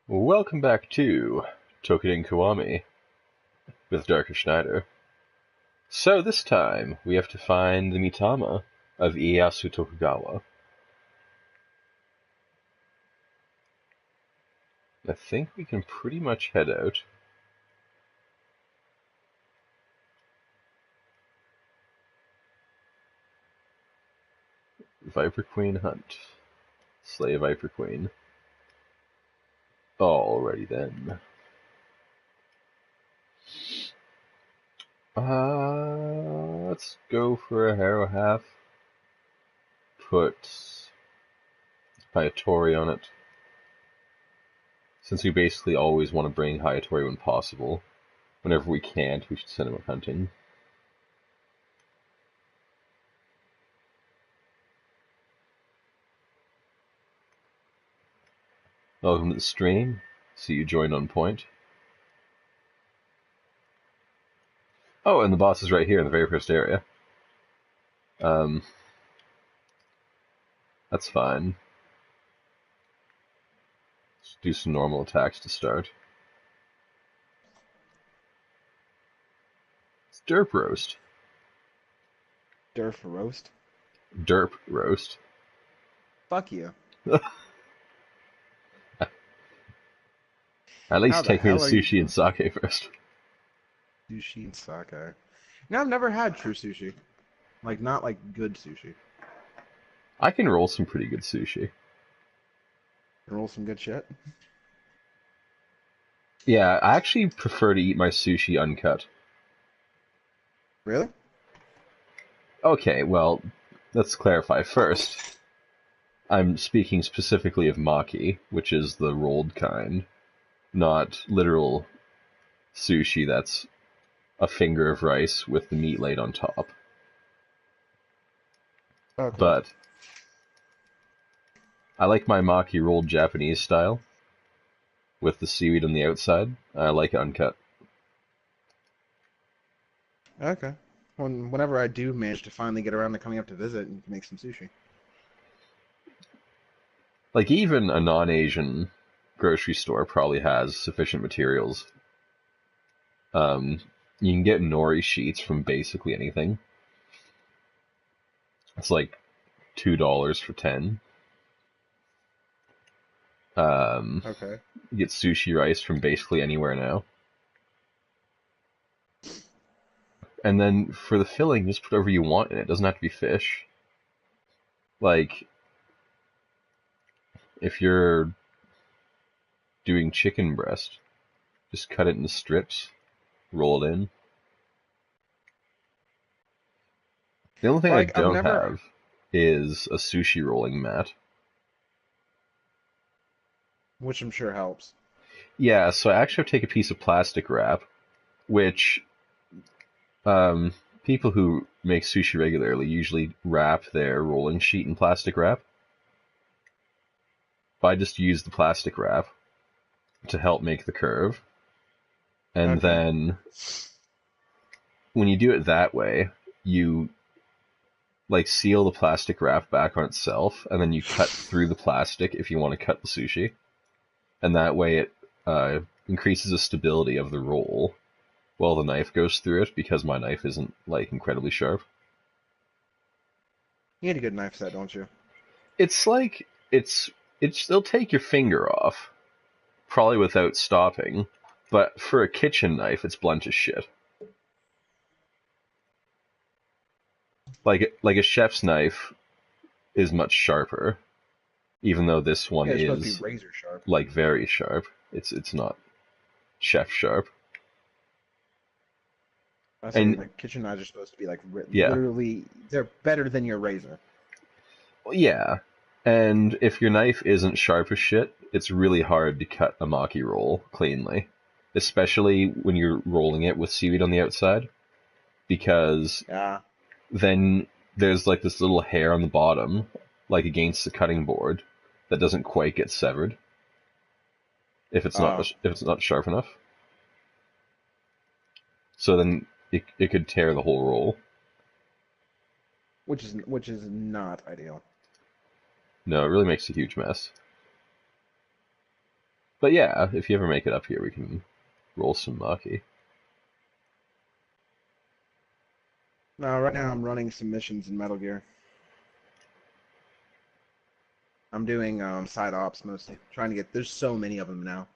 Welcome back to Toukiden Kiwami with Darker Schneider. So this time, we have to find the Mitama of Ieyasu Tokugawa. I think we can pretty much head out. Viper Queen Hunt. Slay a Viper Queen. Alrighty then. Let's go for a Harrow half. Put Hayatori on it. Since we basically always want to bring Hayatori when possible, whenever we can't, we should send him up hunting. Welcome to the stream. See you joined on point. Oh, and the boss is right here in the very first area. That's fine. Let's do some normal attacks to start. It's Derp Roast. Derp roast? Derp Roast. Fuck you. At least take me to sushi and sake first. Sushi and sake. No, I've never had true sushi. Like, not like good sushi. I can roll some pretty good sushi. Roll some good shit. Yeah, I actually prefer to eat my sushi uncut. Really? Okay, well, let's clarify first. I'm speaking specifically of maki, which is the rolled kind, not literal sushi that's a finger of rice with the meat laid on top. Okay. But I like my maki rolled Japanese style, with the seaweed on the outside. I like it uncut. Okay. Whenever I do manage to finally get around to coming up to visit and make some sushi. Like, even a non-Asian grocery store probably has sufficient materials. You can get nori sheets from basically anything. It's like $2 for 10. Okay. You get sushi rice from basically anywhere now. And then for the filling, just put whatever you want in it. It doesn't have to be fish. Like, if you're doing chicken breast, just cut it into strips, roll it in. The only thing I don't have is a sushi rolling mat. Which I'm sure helps. Yeah, so I actually have to take a piece of plastic wrap, which people who make sushi regularly usually wrap their rolling sheet in plastic wrap. But I just use the plastic wrap to help make the curve. And then when you do it that way, you like seal the plastic wrap back on itself, and then you cut through the plastic if you want to cut the sushi. And that way it increases the stability of the roll while the knife goes through it, because my knife isn't like incredibly sharp. You need a good knife set, don't you? It's like it'll take your finger off, probably without stopping, but for a kitchen knife, it's blunt as shit. Like a chef's knife is much sharper, even though this one it's is supposed to be razor sharp. Like very sharp. It's not chef sharp. I say the kitchen knives are supposed to be like literally, they're better than your razor. Yeah, and if your knife isn't sharp as shit, it's really hard to cut a maki roll cleanly, especially when you're rolling it with seaweed on the outside, because then there's like this little hair on the bottom, like against the cutting board, that doesn't quite get severed if it's not sharp enough. So then it could tear the whole roll. Which is not ideal. No, it really makes a huge mess. But yeah, if you ever make it up here, we can roll some Maki. No, right now I'm running some missions in Metal Gear. I'm doing side ops mostly, trying to get. There's so many of them now.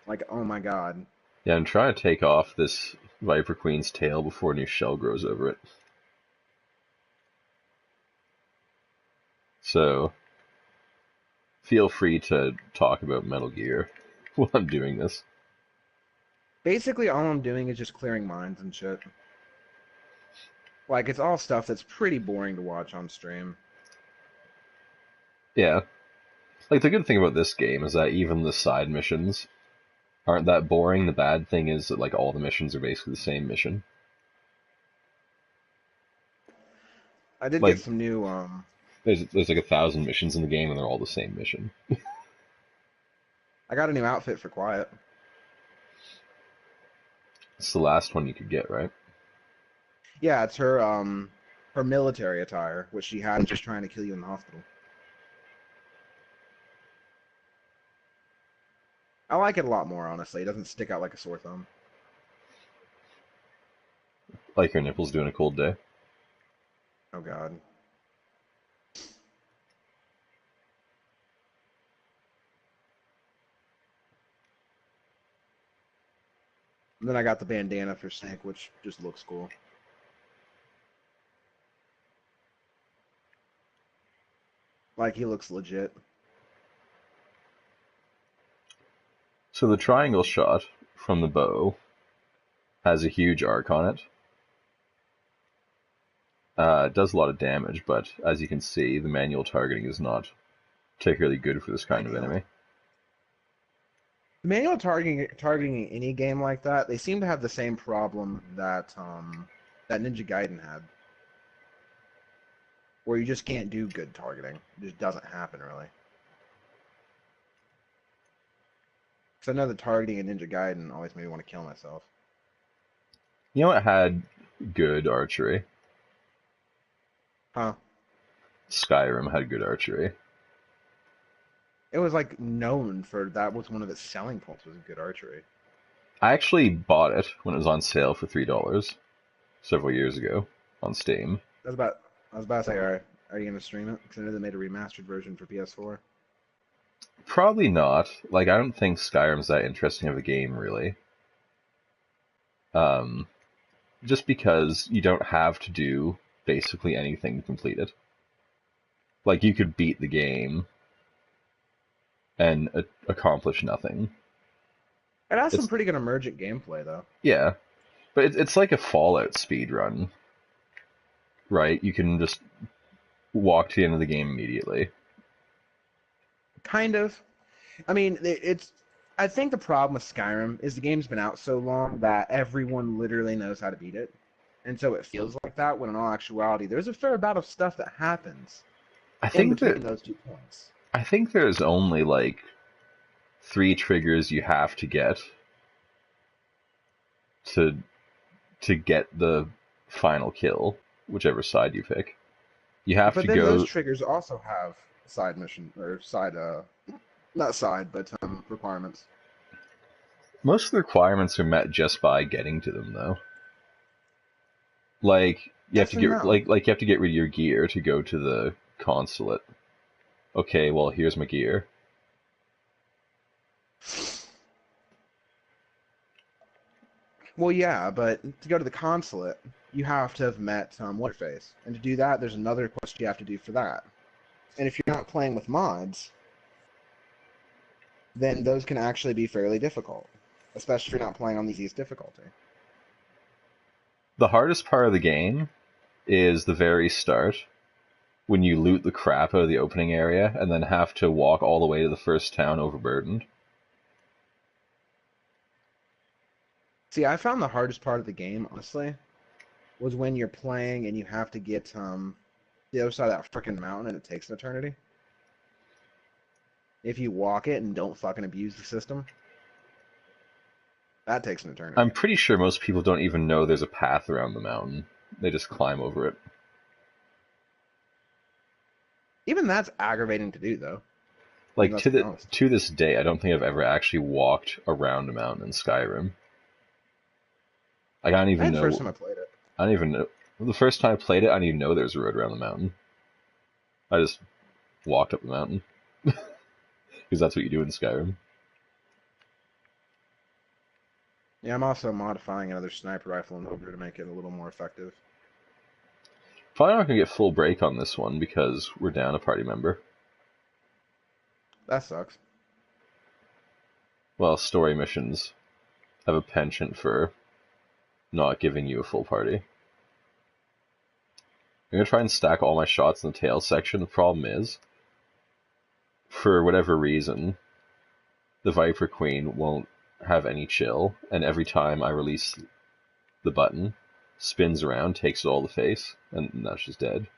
Like, oh my god. Yeah, I'm trying to take off this Viper Queen's tail before a new shell grows over it. So, feel free to talk about Metal Gear while I'm doing this. Basically, all I'm doing is just clearing mines and shit. Like, it's all stuff that's pretty boring to watch on stream. Yeah. Like, the good thing about this game is that even the side missions aren't that boring. The bad thing is that, like, all the missions are basically the same mission. I did get Like, some new, there's like 1,000 missions in the game, and they're all the same mission. I got a new outfit for Quiet. It's the last one you could get, right? Yeah, it's her military attire, which she had just trying to kill you in the hospital. I like it a lot more, honestly. It doesn't stick out like a sore thumb. Like her nipples doing a cold day. Oh god. And then I got the bandana for Snake, which just looks cool. Like, he looks legit. So the triangle shot from the bow has a huge arc on it. It does a lot of damage, but as you can see, the manual targeting is not particularly good for this kind of Ideal. enemy. The manual targeting in any game like that, they seem to have the same problem that that Ninja Gaiden had, where you just can't do good targeting. It just doesn't happen really. Because I know the targeting in Ninja Gaiden always made me want to kill myself. You know what had good archery? Huh? Skyrim had good archery. It was like known for that was one of its selling points was good archery. I actually bought it when it was on sale for $3 several years ago on Steam. I was about to say, are you gonna stream it? Because I know they made a remastered version for PS4. Probably not. Like, I don't think Skyrim's that interesting of a game, really. Um, just because you don't have to do basically anything to complete it. Like, you could beat the game and accomplish nothing. It has some It's pretty good emergent gameplay though. Yeah, but it's like a Fallout speed run, right? You can just walk to the end of the game immediately. Kind of. I mean, it's. I think the problem with Skyrim is the game's been out so long that everyone literally knows how to beat it, and so it feels like that. When in all actuality, there's a fair amount of stuff that happens I in think between that those 2 points. I think there's only like 3 triggers you have to get to get the final kill, whichever side you pick. You have But to then those go. triggers also have side mission or side not side but requirements. Most of the requirements are met just by getting to them, though. Like you have Yes to and get no. like you have to get rid of your gear to go to the consulate. Okay, well here's my gear. Well, yeah, but to go to the consulate, you have to have met What's-Face, and to do that, there's another quest you have to do for that. And if you're not playing with mods, then those can actually be fairly difficult, especially if you're not playing on the easiest difficulty. The hardest part of the game is the very start, when you loot the crap out of the opening area and then have to walk all the way to the first town overburdened. See, I found the hardest part of the game, honestly, was when you're playing and you have to get the other side of that freaking mountain and it takes an eternity. If you walk it and don't fucking abuse the system, that takes an eternity. I'm pretty sure most people don't even know there's a path around the mountain. They just climb over it. Even that's aggravating to do, though. I mean, Like let's be honest. to this day, I don't think I've ever actually walked around a mountain in Skyrim. Like I don't I even had the first know. time I played it. I don't even know. The first time I played it, I didn't even know there was a road around the mountain. I just walked up the mountain because that's what you do in Skyrim. Yeah, I'm also modifying another sniper rifle in order to make it a little more effective. Probably not gonna get full break on this one because we're down a party member. That sucks. Well, story missions have a penchant for not giving you a full party. I'm gonna try and stack all my shots in the tail section. The problem is, for whatever reason, the Viper Queen won't have any chill, and every time I release the button, spins around, takes it all to face, and now she's dead.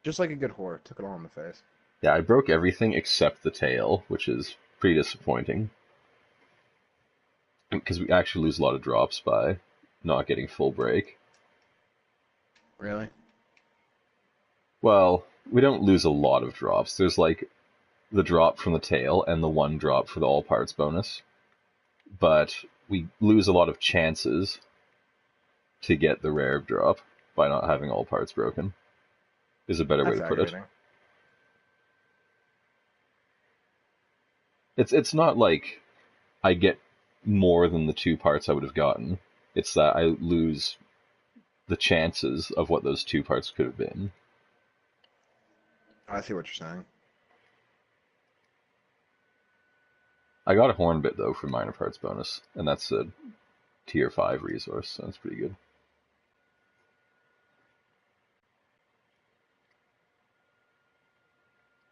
Just like a good whore, took it all in the face. Yeah, I broke everything except the tail, which is pretty disappointing. Because we actually lose a lot of drops by not getting full break. Really? Well, we don't lose a lot of drops. There's like the drop from the tail and the one drop for the all parts bonus. But we lose a lot of chances to get the rare drop by not having all parts broken, is a better way That's to put it. aggravating. It's not like I get more than the two parts I would have gotten. It's that I lose the chances of what those two parts could have been. I see what you're saying. I got a hornbit though for minor parts bonus, and that's a tier 5 resource, so that's pretty good.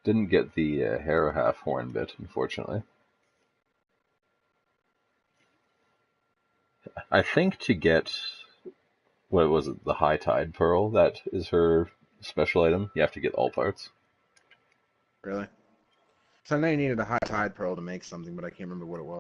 Didn't get the Harrow half hornbit, unfortunately. I think to get, what was it, the High Tide Pearl, that is her special item, you have to get all parts. Really? So I know you needed a high tide pearl to make something, but I can't remember what it was.